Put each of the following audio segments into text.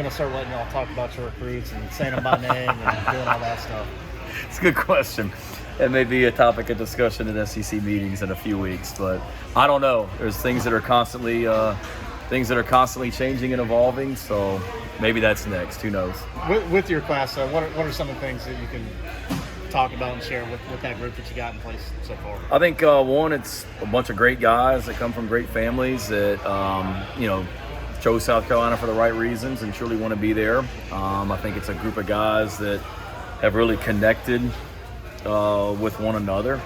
Gonna start letting y'all talk about your recruits and saying them by name and doing all that stuff? It's a good question. It may be a topic of discussion in SEC meetings in a few weeks, but I don't know. There's things that are constantly changing and evolving. So maybe that's next. Who knows? With your class, what are some of the things that you can talk about and share with that group that you got in place so far? I think one, it's a bunch of great guys that come from great families that chose South Carolina for the right reasons and truly want to be there. I think it's a group of guys that have really connected with one another,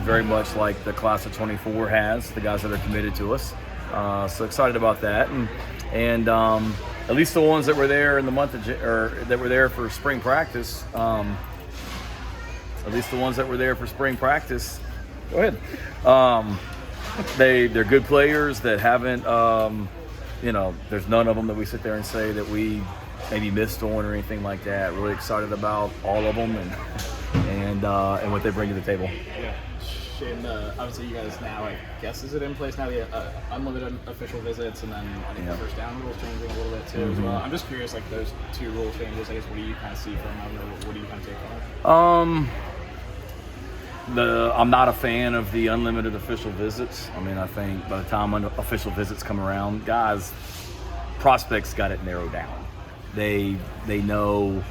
very much like the class of 24 has, the guys that are committed to us. So excited about that, and at least the ones that were there in the month of that were there for spring practice. At least the ones that were there for spring practice. Go ahead. They're good players that haven't. There's none of them that we sit there and say that we maybe missed on or anything like that. Really excited about all of them and what they bring to the table. Yeah. And obviously you guys now, I guess, is it in place now, the unlimited official visits, and then I think the first down rules changing a little bit too as well. I'm just curious, like those two rule changes, I guess, what do you kind of see from them, or what do you kind of take from them? I'm not a fan of the unlimited official visits. I mean, I think by the time official visits come around, prospects got it narrowed down. They know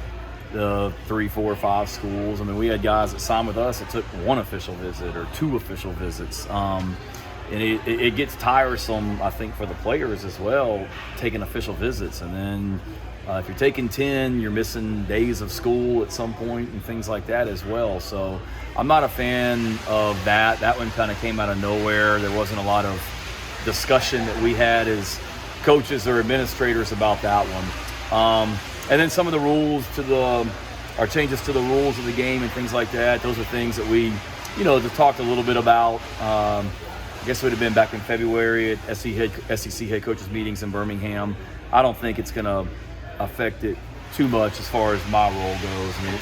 the 3, 4, 5 schools. I mean, we had guys that signed with us that took one official visit or 2 official visits. And it gets tiresome, I think, for the players as well, taking official visits. And then if you're taking 10, you're missing days of school at some point and things like that as well. So I'm not a fan of that. That one kind of came out of nowhere. There wasn't a lot of discussion that we had as coaches or administrators about that one. And then some of the rules our changes to the rules of the game and things like that. Those are things that we, talked a little bit about. I guess it would have been back in February at SEC head coaches meetings in Birmingham. I don't think it's going to affect it too much as far as my role goes. I mean,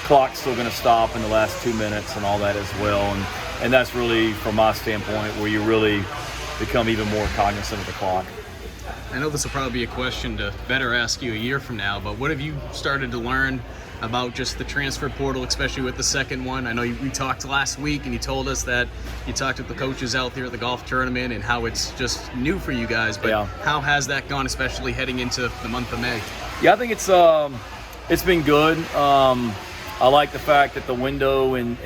clock's still going to stop in the last 2 minutes and all that as well. And that's really, from my standpoint, where you really become even more cognizant of the clock. I know this will probably be a question to better ask you a year from now, but what have you started to learn about just the transfer portal, especially with the second one? I know we talked last week and you told us that you talked with the coaches out there at the golf tournament and how it's just new for you guys, but How has that gone, especially heading into the month of May? Yeah, I think it's been good. I like the fact that the window in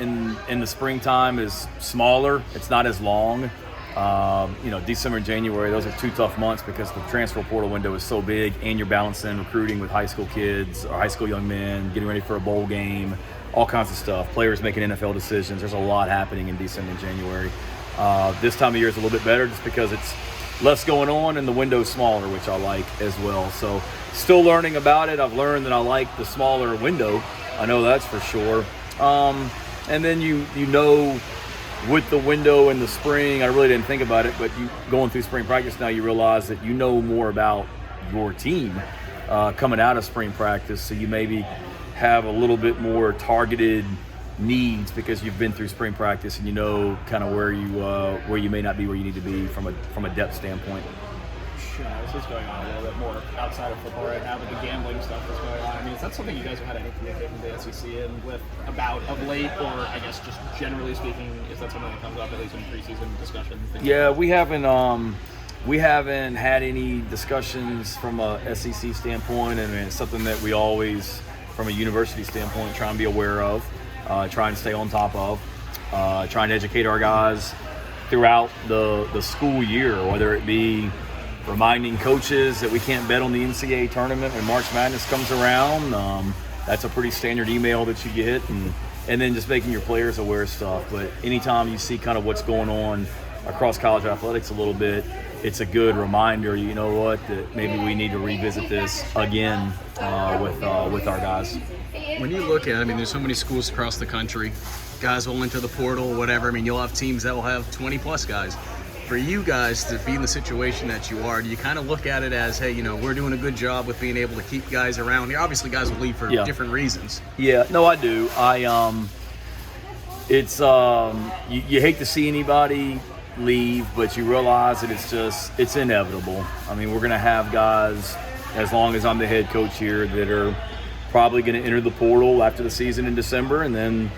the springtime is smaller. It's not as long. December and January, those are 2 tough months because the transfer portal window is so big, and you're balancing recruiting with high school kids or high school young men, getting ready for a bowl game, all kinds of stuff. Players making NFL decisions. There's a lot happening in December and January. This time of year is a little bit better just because it's less going on and the window's smaller, which I like as well. So still learning about it. I've learned that I like the smaller window. I know that's for sure. And then with the window in the spring, I really didn't think about it, but you going through spring practice now, you realize that you know more about your team coming out of spring practice, so you maybe have a little bit more targeted needs because you've been through spring practice and you know kind of where you may not be where you need to be from a depth standpoint. This is going on a little bit more outside of football right now, but the gambling stuff that's going on. I mean, is that something you guys have had any communication with the SEC about of late, or I guess just generally speaking, is that something that comes up at least in preseason discussions? Yeah, we haven't had any discussions from a SEC standpoint, and it's something that we always, from a university standpoint, try and be aware of, try and stay on top of, trying to educate our guys throughout the school year, whether it be reminding coaches that we can't bet on the NCAA tournament when March Madness comes around. That's a pretty standard email that you get, and then just making your players aware of stuff. But anytime you see kind of what's going on across college athletics a little bit, it's a good reminder, that maybe we need to revisit this again with our guys. When you look at it, I mean, there's so many schools across the country, guys will enter the portal, whatever. I mean, you'll have teams that will have 20-plus guys. For you guys to be in the situation that you are, do you kind of look at it as, hey, we're doing a good job with being able to keep guys around here? Obviously, guys will leave for different reasons. Yeah, no, I do. You hate to see anybody leave, but you realize that it's inevitable. I mean, we're going to have guys as long as I'm the head coach here, that are probably going to enter the portal after the season in December and then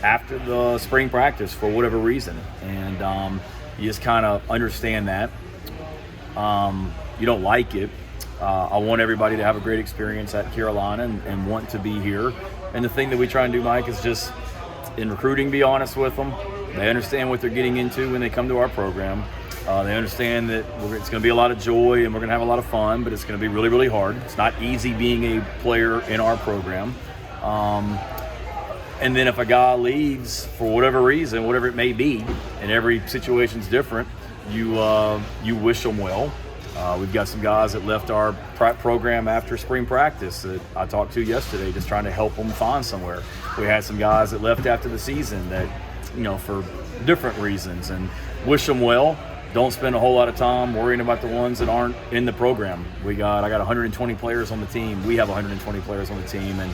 after the spring practice for whatever reason. And you just kind of understand that. You don't like it. I want everybody to have a great experience at Carolina and want to be here. And the thing that we try and do, Mike, is just in recruiting, be honest with them. They understand what they're getting into when they come to our program. They understand that it's going to be a lot of joy and we're going to have a lot of fun, but it's going to be really, really hard. It's not easy being a player in our program. And then if a guy leaves for whatever reason, whatever it may be, and every situation's different, you wish them well. We've got some guys that left our program after spring practice that I talked to yesterday, just trying to help them find somewhere. We had some guys that left after the season that, for different reasons, and wish them well. Don't spend a whole lot of time worrying about the ones that aren't in the program. I got 120 players on the team. We have 120 players on the team, and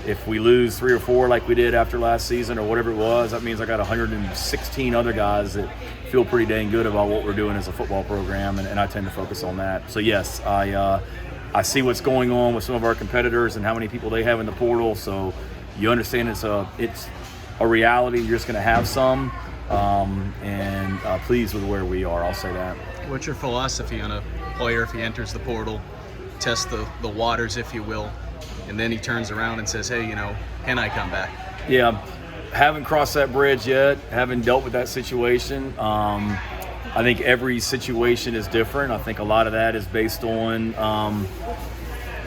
if we lose 3 or 4 like we did after last season or whatever it was, that means I got 116 other guys that feel pretty dang good about what we're doing as a football program, and I tend to focus on that. So yes, I see what's going on with some of our competitors and how many people they have in the portal. So you understand it's a reality. You're just going to have some. And pleased with where we are, I'll say that. What's your philosophy on a player if he enters the portal, test the waters, if you will, and then he turns around and says, hey, can I come back? Yeah, haven't crossed that bridge yet, haven't dealt with that situation. I think every situation is different. I think a lot of that is based on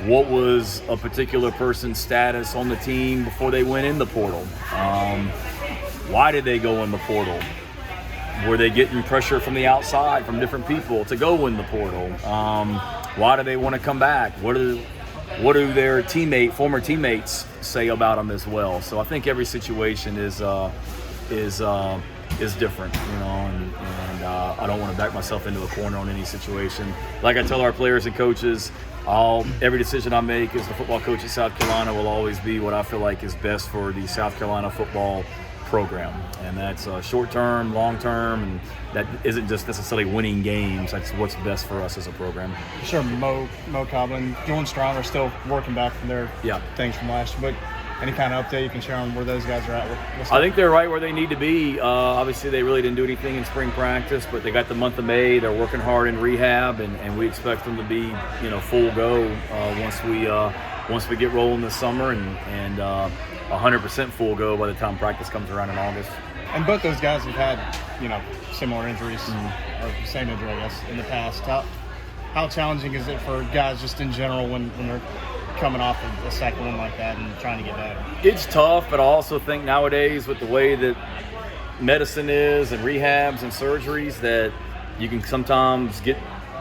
what was a particular person's status on the team before they went in the portal. Why did they go in the portal? Were they getting pressure from the outside, from different people to go in the portal? Why do they want to come back? What do their former teammates say about them as well? So I think every situation is different, and I don't want to back myself into a corner on any situation. Like I tell our players and coaches, every decision I make as the football coach at South Carolina will always be what I feel like is best for the South Carolina football program, and that's short-term, long-term, and that isn't just necessarily winning games. That's what's best for us as a program. Sure, Mo Coblin, Jordan Strong are still working back from their things from last year, but any kind of update you can share on where those guys are at? I think they're right where they need to be. Obviously, they really didn't do anything in spring practice, but they got the month of May. They're working hard in rehab, and we expect them to be, full go once we get rolling this summer, and 100% full go by the time practice comes around in August. And both those guys have had, similar injuries, or the same injury, I guess, in the past. How challenging is it for guys just in general when they're coming off of a second one like that and trying to get better? It's tough, but I also think nowadays with the way that medicine is and rehabs and surgeries, that you can sometimes get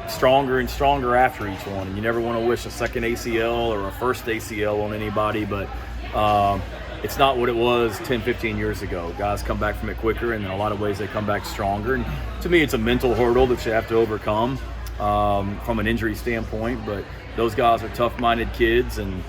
stronger and stronger after each one. And you never want to wish a second ACL or a first ACL on anybody, but it's not what it was 10, 15 years ago. Guys come back from it quicker, and in a lot of ways they come back stronger. And to me, it's a mental hurdle that you have to overcome from an injury standpoint. But those guys are tough-minded kids, and